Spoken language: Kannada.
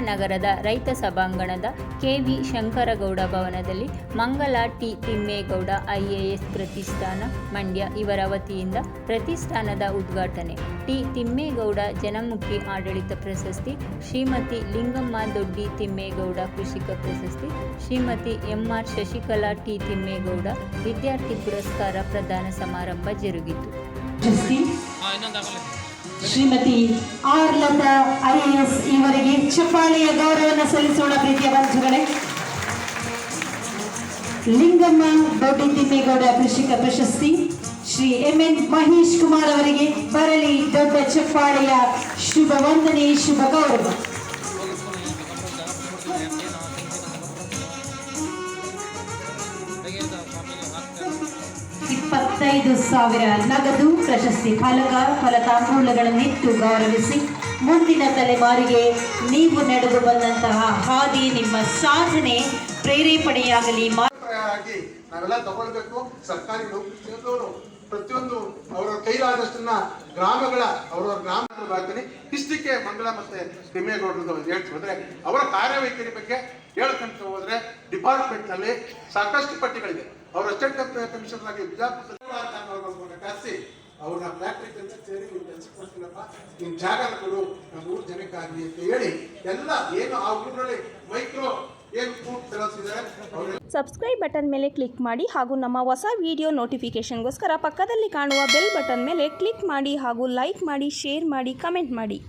ನಗರದ ರೈತ ಸಭಾಂಗಣದ ಕೆವಿ ಶಂಕರಗೌಡ ಭವನದಲ್ಲಿ ಮಂಗಲ ಟಿ ತಿಮ್ಮೇಗೌಡ IAS ಪ್ರತಿಷ್ಠಾನ ಮಂಡ್ಯ ಇವರ ವತಿಯಿಂದ ಪ್ರತಿಷ್ಠಾನದ ಉದ್ಘಾಟನೆ. ಟಿ ತಿಮ್ಮೇಗೌಡ ಜನಮುಖಿ ಆಡಳಿತ ಪ್ರಶಸ್ತಿ, ಶ್ರೀಮತಿ ಲಿಂಗಮ್ಮ ದೊಡ್ಡಿ ತಿಮ್ಮೇಗೌಡ ಕೃಷಿಕ ಪ್ರಶಸ್ತಿ, ಶ್ರೀಮತಿ MR ಶಶಿಕಲಾ ಟಿ ತಿಮ್ಮೇಗೌಡ ವಿದ್ಯಾರ್ಥಿ ಪುರಸ್ಕಾರ ಪ್ರದಾನ ಸಮಾರಂಭ ಜರುಗಿತು. ಶ್ರೀಮತಿ R ಲತಾ IAS ಇವರಿಗೆ ಚಪ್ಪಾಳೆಯ ಗೌರವವನ್ನು ಸಲ್ಲಿಸೋಣ. ಪ್ರೀತಿಯ ಬಂಧುಗಳೇ, ಲಿಂಗಮ್ಮ ದೊಡ್ಡಿ ತಿಮ್ಮೇಗೌಡ ಕೃಷಿಕ ಪ್ರಶಸ್ತಿ ಶ್ರೀ MN ಮಹೇಶ್ ಕುಮಾರ್ ಅವರಿಗೆ ಬರಲಿ ದೊಡ್ಡ ಚಪ್ಪಾಳೆಯ ಶುಭ ವಂದನೆ, ಶುಭ ಗೌರವ. 25,000 ನಗದು ಪ್ರಶಸ್ತಿ ಫಲತಾಂಬೂಲಗಳನ್ನಿಟ್ಟು ಗೌರವಿಸಿ ಮುಂದಿನ ತಲೆಮಾರಿಗೆ ನೀವು ನಡೆದು ಬಂದಂತಹ ಹಾದಿ, ನಿಮ್ಮ ಸಾಧನೆ ಪ್ರೇರೇಪಣೆಯಾಗಲಿ. ನಾವೆಲ್ಲ ತಗೊಳ್ಬೇಕು. ಸರ್ಕಾರಿ ನೌಕರರು ಪ್ರತಿಯೊಂದು ಅವರ ಕೈಲಾದಷ್ಟನ್ನ ಗ್ರಾಮಗಳ ಅವರವರ ಗ್ರಾಮಗಳ ಬಾಳ್ತೀನಿ. ಇಷ್ಟಕ್ಕೆ ಮಂಗಳ ಮತ್ತೆ ತಿಮ್ಮೇಗೌಡರದು ಹೇಳ್ತಿದ್ರೆ ಅವರ ಕಾರ್ಯವೈಖರಿ ಬಗ್ಗೆ ಹೇಳ್ಕೊಂತ ಹೋದ್ರೆ ಡಿಪಾರ್ಟ್ಮೆಂಟ್ ನಲ್ಲಿ ಸಾಕಷ್ಟು ಪಟ್ಟಿಗಳಿದೆ. ಅವರು ಅಸಿಸ್ಟೆಂಟ್ ಕಮಿಷನರ್ ಆಗಿ ಬಿಜಾಪುರ ಕರೆಸಿ ಅವ್ರನ್ನ ಫ್ಯಾಕ್ಟ್ರಿ ಕೆಲಸ ಸೇರಿ ನೀವು ಕೆಲಸ ಕೊಡ್ತೀನಪ್ಪ, ನಿಮ್ ಜಾಗ ಕೊಡು, ನಮ್ಮ 3 ಜನಕ್ಕಾಗಲಿ ಅಂತ ಹೇಳಿ ಎಲ್ಲ ಏನು ಆ ಊರಲ್ಲಿ ಮೈಕ್ರೋ ಸಬ್ಸ್ಕ್ರೈಬ್ ಬಟನ್ ಮೇಲೆ ಕ್ಲಿಕ್ ಮಾಡಿ ಹಾಗೂ ನಮ್ಮ ಹೊಸ ವಿಡಿಯೋ ನೋಟಿಫಿಕೇಷನ್ಗೋಸ್ಕರ ಪಕ್ಕದಲ್ಲಿ ಕಾಣುವ ಬೆಲ್ ಬಟನ್ ಮೇಲೆ ಕ್ಲಿಕ್ ಮಾಡಿ ಹಾಗೂ ಲೈಕ್ ಮಾಡಿ, ಶೇರ್ ಮಾಡಿ, ಕಮೆಂಟ್ ಮಾಡಿ.